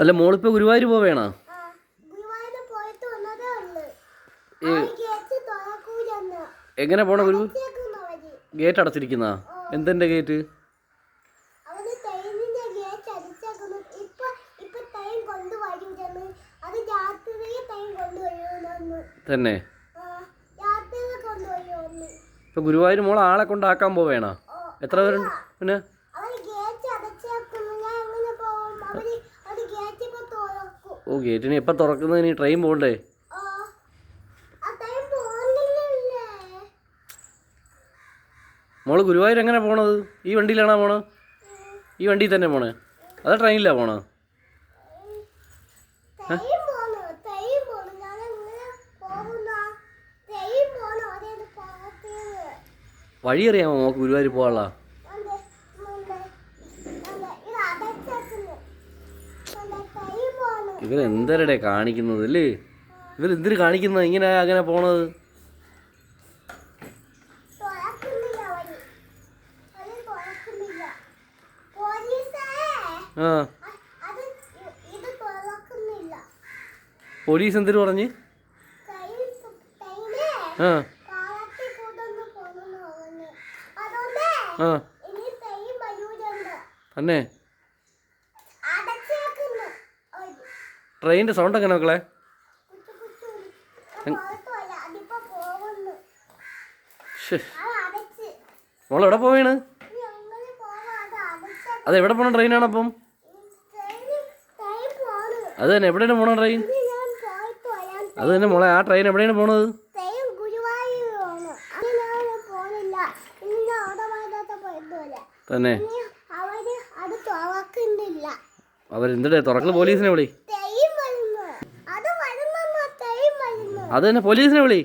അല്ല മോളിപ്പോ ഗുരുവായൂർ പോവേണോ? എങ്ങനെ പോണ ഗുരു? ഗേറ്റ് അടച്ചിരിക്കുന്ന എന്തിന്റെ ഗേറ്റ്? തന്നെ ഇപ്പൊ ഗുരുവായൂർ മോൾ ആളെ കൊണ്ടാക്കാൻ പോവേണോ? എത്ര പേരുണ്ട്? പിന്നെ ഓ ഗേറ്റിന് എപ്പം തുറക്കുന്നതിന് ട്രെയിൻ പോകണ്ടേ? മോള് ഗുരുവായൂർ എങ്ങനെ പോണത്? ഈ വണ്ടിയിലാണോ പോണത്? ഈ വണ്ടിയിൽ തന്നെ പോണേ അതോ ട്രെയിനിലാണ് പോണത്? വഴി അറിയാമോ മോക്ക് ഗുരുവായൂർ പോകാനുള്ള? ഇവരെന്തരടെ കാണിക്കുന്നത് അല്ലേ? ഇവരെന്തിനു കാണിക്കുന്നത് ഇങ്ങനെ അങ്ങനെ പോണത്? ആ പോലീസ് എന്തിനു പറഞ്ഞ്? ആ ആ തന്നെ ട്രെയിനിൻ്റെ സൗണ്ട് എങ്ങനെ മക്കളെ? മോളെവിടെ പോവേണ്? അതെവിടെ പോണ ട്രെയിനാണപ്പം? അത് തന്നെ എവിടെയാണ് പോണ ട്രെയിൻ? അത് തന്നെ മോളെ ആ ട്രെയിൻ എവിടെയാണ് പോണത്? തന്നെ അവരെന്തിടെ തുറക്കുന്നത്? പോലീസിനെ വിളി. അത് തന്നെ പോലീസിനെ വിളി.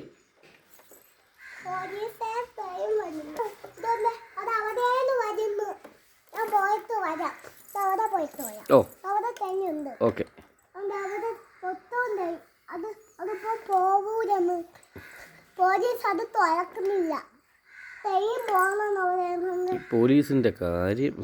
ഓ ഓക്കെ പോലീസിന്റെ കാര്യം